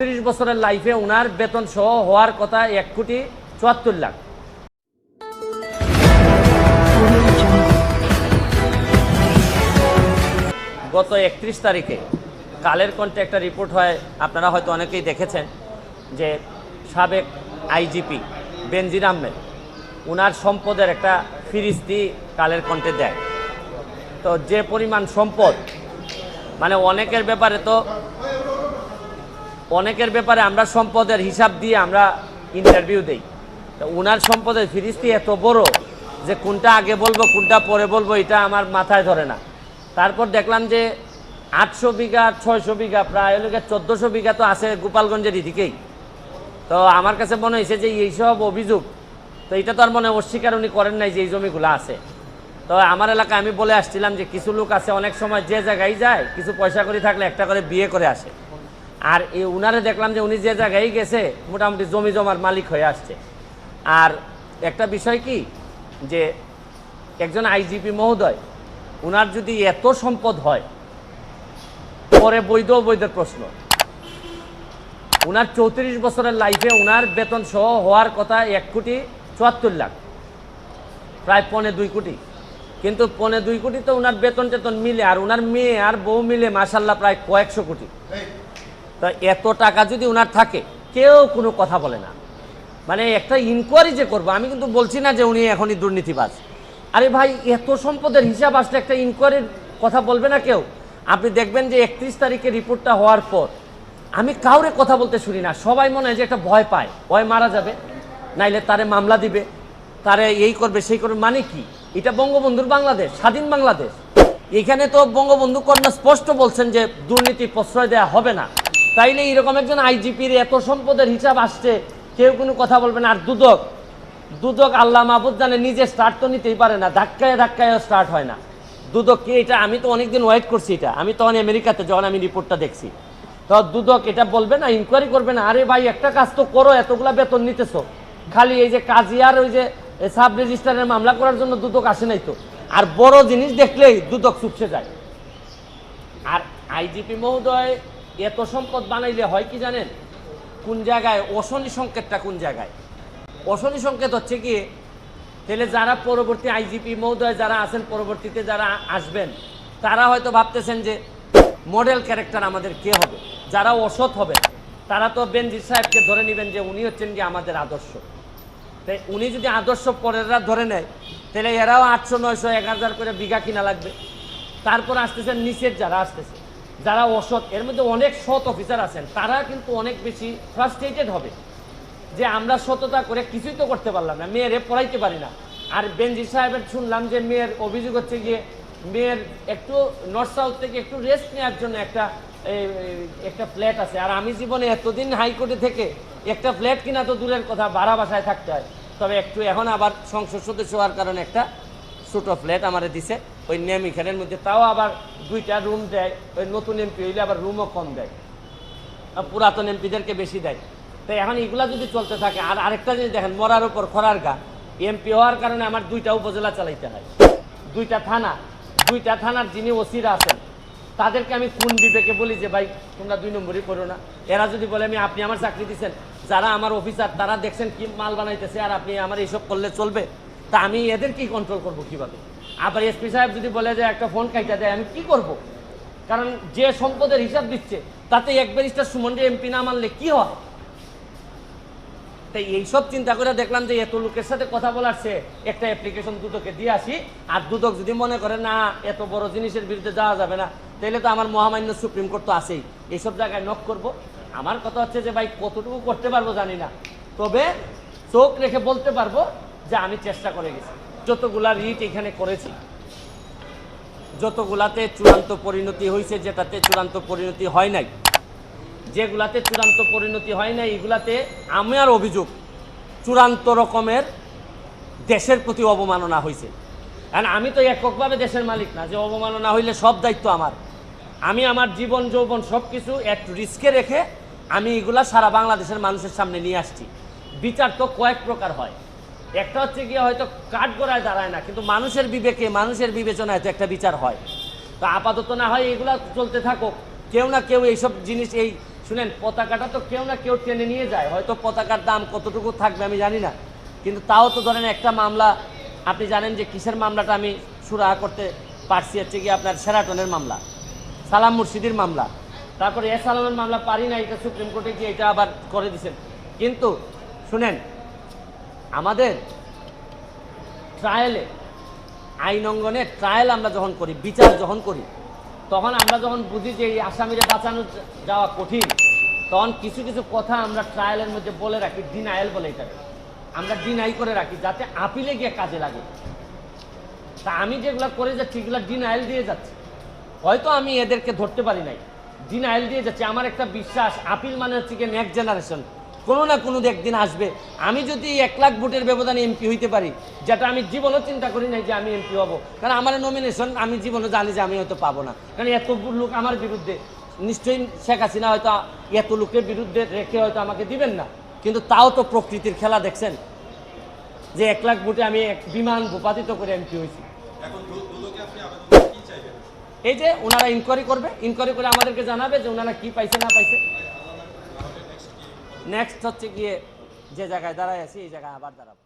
30 বছরের লাইফে ওনার বেতন সহ হওয়ার কথা 1,74,00,000। গত 31 তারিখে কালের কণ্ঠে একটা রিপোর্ট হয়, আপনারা হয়তো অনেকেই দেখেছেন, যে সাবেক আইজিপি বেনজির আহমেদ ওনার সম্পদের একটা ফিরিস্তি কালের কণ্ঠে দেয়। তো যে পরিমাণ সম্পদ, মানে অনেকের ব্যাপারে আমরা সম্পদের হিসাব দিয়ে আমরা ইন্টারভিউ দেই। তো ওনার সম্পদের ফিরিস্তি এত বড় যে কোনটা আগে বলবো কোনটা পরে বলবো এটা আমার মাথায় ধরে না। তারপর দেখলাম যে 800 বিঘা 600 বিঘা প্রায় 1400 বিঘা তো আছে গোপালগঞ্জের এদিকেই। তো আমার কাছে মনে হয়েছে যে এইসব অভিযোগ, তো এটা তো আর মনে অস্বীকার উনি করেন নাই যে এই জমিগুলো আছে। তো আমার এলাকায় আমি বলে আসছিলাম যে কিছু লোক আছে অনেক সময় যে জায়গায় যায় কিছু পয়সা করে থাকলে একটা করে বিয়ে করে আসে, আর এই উনারে দেখলাম যে উনি যে জায়গায় গেছে মোটামুটি জমি জমার মালিক হয়ে আসছে। আর একটা বিষয় কি, যে একজন আইজিপি মহোদয় উনার যদি এত সম্পদ হয়, পরে বৈধ অবৈধের প্রশ্ন। উনার 34 বছরের লাইফে উনার বেতন সহ হওয়ার কথা 1,74,00,000, প্রায় 1.25 কোটি। কিন্তু 1.25 কোটি তো উনার বেতন টেতন মিলে, আর উনার মেয়ে আর বউ মিলে মাশাল্লাহ প্রায় কয়েকশো কোটি। তো এত টাকা যদি উনার থাকে কেউ কোনো কথা বলে না। মানে একটা ইনকোয়ারি যে করবো, আমি কিন্তু বলছি না যে উনি এখনই দুর্নীতিবাজ। আরে ভাই, এত সম্পদের হিসাব আসলে একটা ইনকোয়ারির কথা বলবে না কেউ? আপনি দেখবেন যে 31 তারিখে রিপোর্টটা হওয়ার পর আমি কাউরে কথা বলতে শুনি না। সবাই মনে হয় যে একটা ভয় পায়, ভয় মারা যাবে, নাইলে তারে মামলা দিবে, তারে এই করবে সেই করবে। মানে কি, এটা বঙ্গবন্ধুর বাংলাদেশ, স্বাধীন বাংলাদেশ। এখানে তো বঙ্গবন্ধু কন্যা স্পষ্ট বলছেন যে দুর্নীতি প্রশ্রয় দেওয়া হবে না। তাইলে এরকম একজন আইজিপির এত সম্পদের হিসাব আসছে, কেউ কোনো কথা বলবে না। আর দুদক আল্লাহ মাহবুদ জানে, নিজে স্টার্ট তো নিতেই পারে না, ধাক্কায় স্টার্ট হয় না। দুদক কি এটা? আমি তো অনেকদিন ওয়েট করছি এটা। আমি তখন আমেরিকাতে যখন আমি রিপোর্টটা দেখছি, তো দুদক এটা বলবে না, ইনকোয়ারি করবে না? আরে ভাই, একটা কাজ তো করো, এতগুলা বেতন নিতেছো, খালি এই যে কাজী আর ওই যে সাব রেজিস্ট্রারের মামলা করার জন্য দুদক আসে নাই তো। আর বড় জিনিস দেখলেই দুদক চুপসে যায়। আর আইজিপি মহোদয় এত সম্পদ বানাইলে হয় কি জানেন? কোন জায়গায় অশনি সংকেতটা, কোন জায়গায় অশনি সংকেত হচ্ছে কি, তাহলে যারা পরবর্তী আইজিপি মহোদয় যারা আছেন, পরবর্তীতে যারা আসবেন, তারা হয়তো ভাবতেছেন যে মডেল ক্যারেক্টার আমাদের কে হবে। যারা অসৎ হবে তারা তো বেনজির সাহেবকে ধরে নেবেন যে উনি হচ্ছেন কি আমাদের আদর্শ। তাই উনি যদি আদর্শ পরেররা ধরে নেয়, তাহলে এরাও 800 900 1000 করে বিঘা কিনা লাগবে। তারপর আসতেছেন নিচের যারা আসতেছে, যারা অসৎ, এর মধ্যে অনেক সৎ অফিসার আছেন, তারা কিন্তু অনেক বেশি ফ্রাস্ট্রেটেড হবে যে আমরা সততা করে কিছুই তো করতে পারলাম না, মেয়েরে পড়াইতে পারি না। আর বেনজির সাহেবের শুনলাম যে মেয়ের অভিযোগ হচ্ছে গিয়ে মেয়ের একটু নর্থ সাউথ থেকে একটু রেস্ট নেওয়ার জন্য একটা ফ্ল্যাট আছে। আর আমি জীবনে এতদিন হাইকোর্টে থেকে একটা ফ্ল্যাট কিনা তো দূরের কথা, ভাড়া বাসায় থাকতে হয়। তবে একটু এখন আবার সংসদ সদস্য হওয়ার কারণে একটা ছোটো ফ্ল্যাট আমারে দিছে ওই নেমিখানের মধ্যে, তাও আবার 2টা রুম দেয়। ওই নতুন এমপি হইলে আবার রুমও কম দেয়, পুরাতন এমপিদেরকে বেশি দেয়। তো এখন এগুলা যদি চলতে থাকে, আর আরেকটা জিনিস দেখেন, মরার উপর খরার গা, এমপি হওয়ার কারণে আমার 2টা উপজেলা চালাইতে হয়, 2টা থানার যিনি ওসিরা আছেন তাদেরকে আমি কোন বিবেকে বলি যে ভাই তোমরা 2 নম্বরই করো না? এরা যদি বলে আপনি আমার চাকরি দিচ্ছেন, যারা আমার অফিসার তারা দেখছেন কি মাল বানাইতেছে, আর আপনি আমার এইসব করলে চলবে? তা আমি এদের কি কন্ট্রোল করবো কিভাবে? আবার এসপি সাহেব যদি বলে যে একটা ফোন কাইটা দেয়, আমি কি করব? কারণ যে সম্পদের হিসাব দিচ্ছে তাতে এক ব্যারিস্টার সুমনকে এমপি না মানলে কি হয়? তাই এইসব চিন্তা করে দেখলাম যে এত লোকের সাথে কথা বলার চেয়ে একটা অ্যাপ্লিকেশন দুদকে দিয়ে আসি। আর দুদক যদি মনে করে না এত বড় জিনিসের বিরুদ্ধে যাওয়া যাবে না, তাহলে তো আমার মহামান্য সুপ্রিম কোর্ট তো আছেই, এইসব জায়গায় নক করব। আমার কথা হচ্ছে যে ভাই কতটুকু করতে পারবো জানি না, তবে চোখ রেখে বলতে পারবো যে আমি চেষ্টা করে গেছি। যতগুলা রিট এখানে করেছি, যতগুলাতে চূড়ান্ত পরিণতি হয়েছে, যেটাতে চূড়ান্ত পরিণতি হয় নাই, যেগুলাতে চূড়ান্ত পরিণতি হয় না, এগুলাতে আমার অভিযোগ চূড়ান্ত রকমের দেশের প্রতি অবমাননা হয়েছে। কারণ আমি তো এককভাবে দেশের মালিক না যে অবমাননা হইলে সব দায়িত্ব আমার। আমি আমার জীবন যৌবন সব কিছু এক রিস্কে রেখে আমি এগুলা সারা বাংলাদেশের মানুষের সামনে নিয়ে আসছি। বিচার তো কয়েক প্রকার হয়, একটা হচ্ছে গিয়ে হয়তো কাঠগড়ায় দাঁড়ায় না, কিন্তু মানুষের বিবেকে মানুষের বিবেচনায় তো একটা বিচার হয়। তো আপাতত না হয় এগুলা চলতে থাকুক, কেউ না কেউ এইসব জিনিস এই শুনেন, পতাকাটা তো কেউ না কেউ টেনে নিয়ে যায়, হয়তো পতাকার দাম কতটুকু থাকবে আমি জানি না, কিন্তু তাও তো ধরেন একটা মামলা, আপনি জানেন যে কিসের মামলাটা আমি সুরাহা করতে পারছি, হচ্ছে কি আপনার শেরাটনের মামলা, সালাম মুর্শিদির মামলা, তারপরে সালামের মামলা পারি না, এটা সুপ্রিম কোর্টে গিয়ে এটা আবার করে দিয়েছেন। কিন্তু শুনেন, আমাদের ট্রায়ালে, আইন অঙ্গনে ট্রায়াল আমরা যখন করি, বিচার যখন করি, তখন আমরা যখন বুঝি যে এই আসামিরে বাঁচানো যাওয়া কঠিন, তখন কিছু কিছু কথা আমরা ট্রায়ালের মধ্যে বলে রাখি, ডিনায়াল বলে এটাকে, আমরা ডিনাই করে রাখি যাতে আপিলে গিয়ে কাজে লাগে। তা আমি যেগুলো করে যাচ্ছি এগুলো ডিনায়াল দিয়ে যাচ্ছি, হয়তো আমি এদেরকে ধরতে পারি নাই, ডিনায়াল দিয়ে যাচ্ছি। আমার একটা বিশ্বাস, আপিল মানে হচ্ছে কি নেক্সট জেনারেশন, কোনো না কোনো একদিন আসবে। আমি যদি 1 লাখ ভোটের ব্যবধানে এমপি হইতে পারি, যেটা আমি জীবনও চিন্তা করি নাই যে আমি এমপি হব, কারণ আমার নমিনেশন আমি জীবনে জানি যে আমি হয়তো পাবো না, কারণ এত লোক আমার বিরুদ্ধে, নিশ্চয়ই শেখ হাসিনা হয়তো এত লোকের বিরুদ্ধে রেখে হয়তো আমাকে দিবেন না, কিন্তু তাও তো প্রকৃতির খেলা দেখছেন যে 1 লাখ ভোটে আমি এক বিমান ভূপাতিত করে এমপি হয়েছি। এই যে ওনারা ইনকোয়ারি করবে, ইনকোয়ারি করে আমাদেরকে জানাবে যে ওনারা কি পাইছে না পাইছে। নেক্সট হচ্ছে গিয়ে যে জায়গায় দাঁড়ায় আছি এই জায়গায় আবার দাঁড়াবো।